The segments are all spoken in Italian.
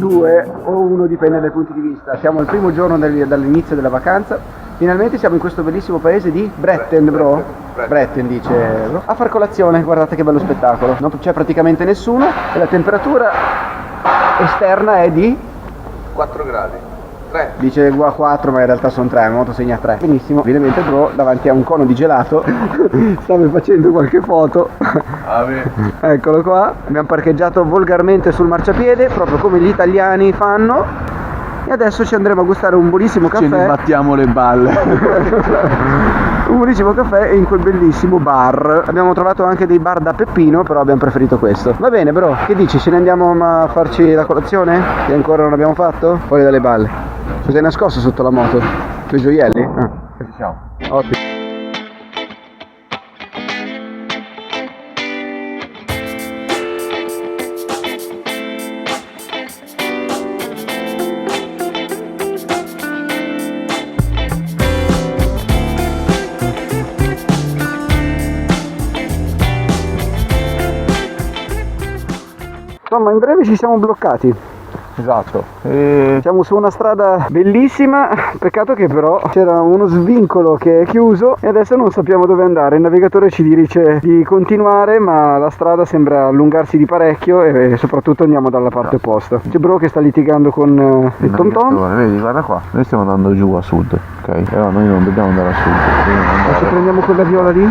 due o uno, dipende dai punti di vista. Siamo al primo giorno dall'inizio della vacanza. Finalmente siamo in questo bellissimo paese di Bretten, bro. Bretten dice bro. A far colazione, guardate che bello spettacolo. Non c'è praticamente nessuno e la temperatura esterna è di 4 gradi. 3. Dice qua 4 ma in realtà sono 3, la moto segna 3. Benissimo, ovviamente bro davanti a un cono di gelato stava facendo qualche foto. Eccolo qua, abbiamo parcheggiato volgarmente sul marciapiede proprio come gli italiani fanno e adesso ci andremo a gustare un buonissimo caffè. Ce ne battiamo le balle. Un buonissimo caffè in quel bellissimo bar. Abbiamo trovato anche dei bar da Peppino, però abbiamo preferito questo. Va bene bro, che dici? Ce ne andiamo a farci la colazione? Che ancora non abbiamo fatto? Fuori dalle balle. Cosa hai nascosto sotto la moto? Due gioielli? Ah. Ci siamo. Ottimo. Insomma, in breve ci siamo bloccati. Esatto. Siamo su una strada bellissima, peccato che però c'era uno svincolo che è chiuso e adesso non sappiamo dove andare. Il navigatore ci dice di continuare, ma la strada sembra allungarsi di parecchio e soprattutto andiamo dalla parte opposta. C'è bro che sta litigando con il Tom Tom. Vedi, guarda qua, noi stiamo andando giù a sud, ok? Allora noi non dobbiamo andare a sud, Adesso prendiamo quella viola lì.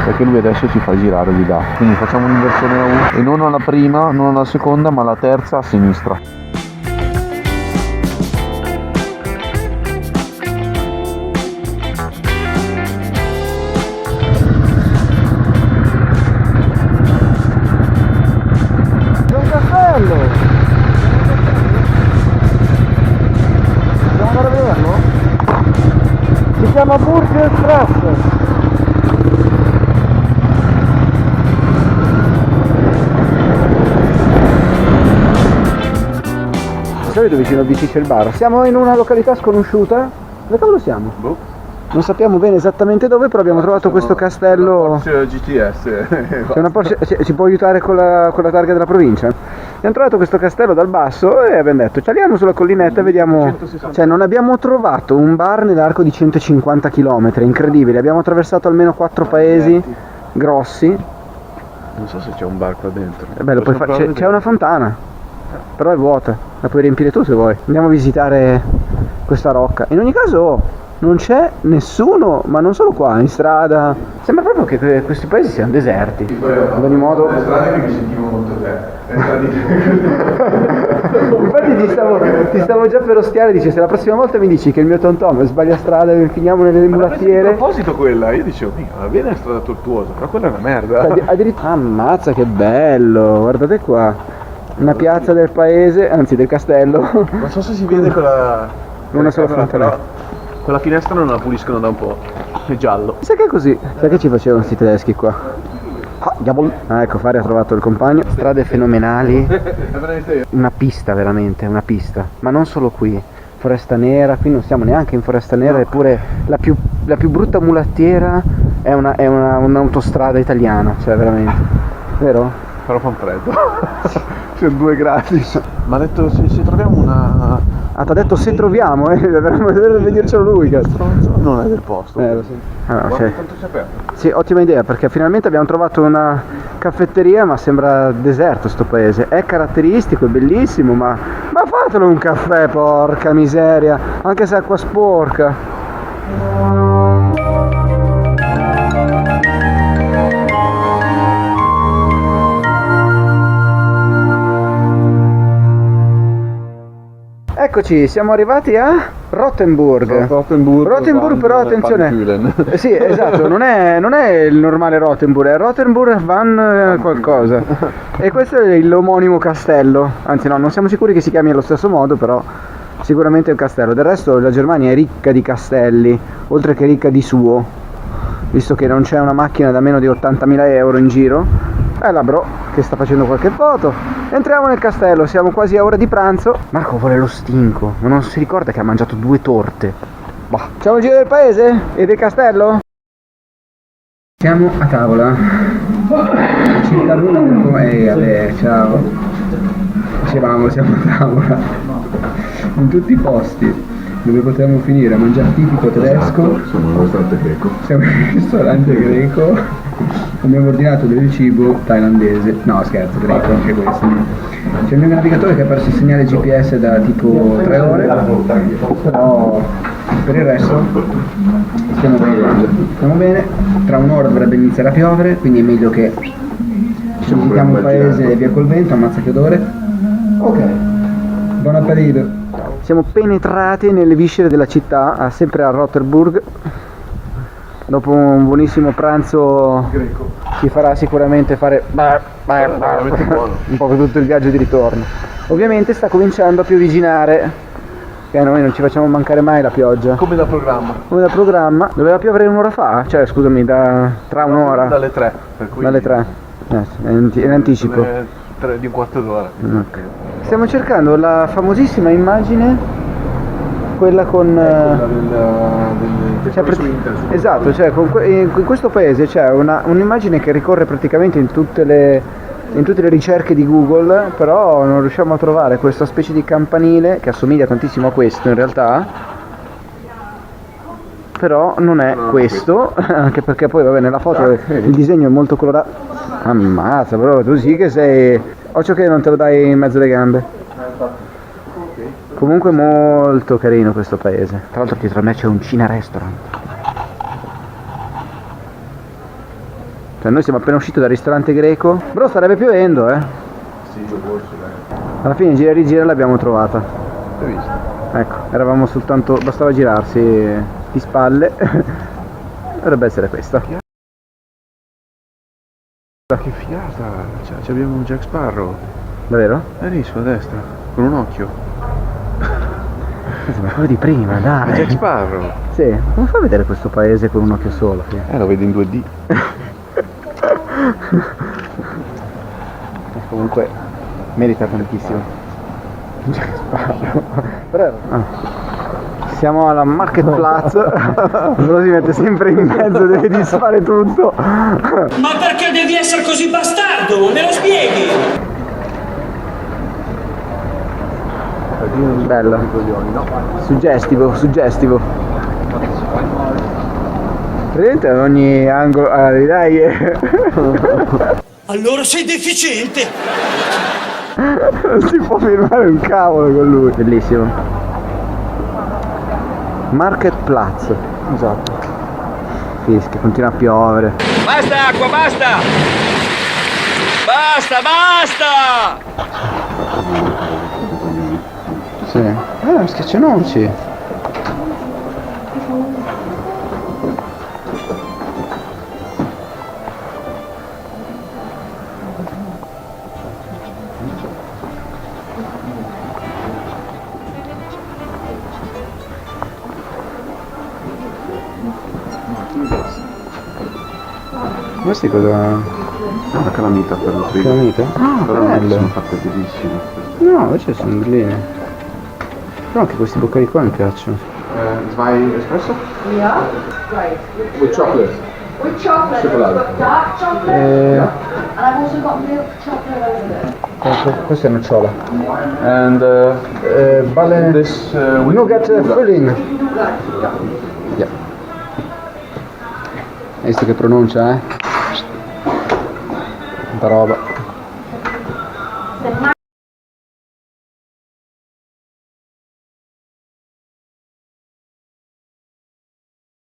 perché lui adesso ci fa girare di là, quindi facciamo un'inversione a U e non alla prima, non alla seconda, ma alla terza a sinistra. C'è un castello! Dobbiamo andare a vederlo? Si chiama Burger Strasse. Di solito vicino al BC c'è il bar. Siamo in una località sconosciuta. Dove cavolo siamo? Boh. Non sappiamo bene esattamente dove, però abbiamo trovato questo castello. GTS. C'è una Porsche, ci può aiutare con la targa della provincia? Abbiamo trovato questo castello dal basso e abbiamo detto saliamo sulla collinetta e vediamo. 160. Cioè non abbiamo trovato un bar nell'arco di 150 km, incredibile. Abbiamo attraversato almeno 4 paesi grossi. Non so se c'è un bar qua dentro. È bello, c'è una fontana, però è vuota, la puoi riempire tu se vuoi. Andiamo a visitare questa rocca. In ogni caso non c'è nessuno, ma non solo qua, in strada. Sembra proprio che questi paesi siano deserti. Ad ogni modo. Le strade mi sentivo molto te. Infatti ti stavo già per ostiare, dice se la prossima volta mi dici che il mio Tom Tom sbaglia strada e finiamo nelle mulattiere. A proposito quella, io dicevo, va bene la strada tortuosa, però quella è una merda. Ammazza che bello, guardate qua. Una piazza del paese, anzi del castello. Non so se si vede quella. Una sola frontiera. Però quella finestra non la puliscono da un po'. È giallo. Sai che è così? Sai che ci facevano sti tedeschi qua? Ah, ecco, Fari ha trovato il compagno. Strade fenomenali. Una pista veramente, una pista. Ma non solo qui. Foresta Nera, qui non siamo neanche in Foresta Nera, eppure la più brutta mulattiera è un'autostrada italiana, cioè veramente. Vero? Però fa freddo. C'è 2 gradi. Ma ha detto se troviamo una. Ah, ti ha detto se troviamo, deve dircelo lui, cazzo. Non è del posto. Lo so. Allora, Guarda quanto si è aperto. Sì, ottima idea, perché finalmente abbiamo trovato una caffetteria, ma sembra deserto sto paese. È caratteristico, è bellissimo, ma fatelo un caffè, porca miseria, anche se è acqua sporca. Eccoci, siamo arrivati a Rothenburg. Rothenburg però attenzione. Sì, esatto, non è il normale Rothenburg, è Rothenburg van qualcosa. E questo è l'omonimo castello. Anzi no, non siamo sicuri che si chiami allo stesso modo, però sicuramente è un castello. Del resto la Germania è ricca di castelli, oltre che ricca di suo, visto che non c'è una macchina da meno di 80.000 euro in giro. La bro che sta facendo qualche foto. Entriamo nel castello, siamo quasi a ora di pranzo. Marco vuole lo stinco, ma non si ricorda che ha mangiato 2 torte. Bah. Facciamo il giro del paese e del castello? Siamo a tavola. Vabbè, ciao. dicevamo, siamo a tavola in tutti i posti dove potevamo finire a mangiare tipico tedesco. Siamo in un ristorante greco. Siamo in un ristorante greco, abbiamo ordinato del cibo thailandese, no scherzo, greco anche questo. C'è il mio navigatore che ha perso il segnale GPS da tipo 3 ore, però per il resto stiamo bene, tra un'ora dovrebbe iniziare a piovere, quindi è meglio che ci visitiamo un paese via col vento, ammazza che odore. Ok, buon appetito. Siamo penetrati nelle viscere della città, sempre a Rothenburg. Dopo un buonissimo pranzo ci farà sicuramente fare un po' per tutto il viaggio di ritorno. Ovviamente sta cominciando a piovigginare, che noi non ci facciamo mancare mai la pioggia. Come da programma. Come da programma. Doveva piovere un'ora fa? Cioè scusami, tra un'ora. Dalle 3. Per cui Dalle 3. In anticipo. Di un quarto d'ora. Okay. Stiamo cercando la famosissima immagine, quella con esatto, cioè in questo paese c'è un'immagine che ricorre praticamente in tutte le ricerche di Google, però non riusciamo a trovare questa specie di campanile che assomiglia tantissimo a questo in realtà, però non è questo, anche perché poi vabbè nella foto il disegno è molto colorato. Ammazza, però tu sì che sei... Occhio che non te lo dai in mezzo alle gambe. Comunque molto carino questo paese. Tra l'altro dietro a me c'è un Cina Restaurant. Cioè noi siamo appena usciti dal ristorante greco. Però starebbe piovendo, Sì, forse. Alla fine gira e rigira l'abbiamo trovata. Hai visto? Ecco, eravamo soltanto... bastava girarsi di spalle. Dovrebbe essere questa. Che figata! Cioè, abbiamo un Jack Sparrow. Davvero? È lì sulla destra, con un occhio. Ma quello di prima, dai! Jack Sparrow! Sì, come fai a vedere questo paese con un occhio solo? Lo vedi in 2D. Comunque merita tantissimo. Jack Sparrow. Però siamo alla Marketplatz. Uno si mette sempre in mezzo, deve disfare tutto. Ma perché devi essere così bastardo? Me lo spieghi? Bello. Suggestivo. Praticamente ad ogni angolo. Dai. Allora sei deficiente! Non si può firmare un cavolo con lui. Bellissimo. Marketplatz. Esatto. Fischia, continua a piovere. Basta acqua, basta! Basta! Sì. Schiaccianoci. Questi cosa? La calamita per lo frigo. Calamita? Ah, però non bello. sono fatte benissimo. No, invece sono belline. Però anche questi boccali qua mi piacciono. Zwei espresso? Yeah, right. With chocolate. With chocolate, Chocolate. I've got dark chocolate, and I've also got milk chocolate over there. Questa è nocciola. And Balle... this with Nougat filling. Yeah. Hai visto che pronuncia, Tanta roba.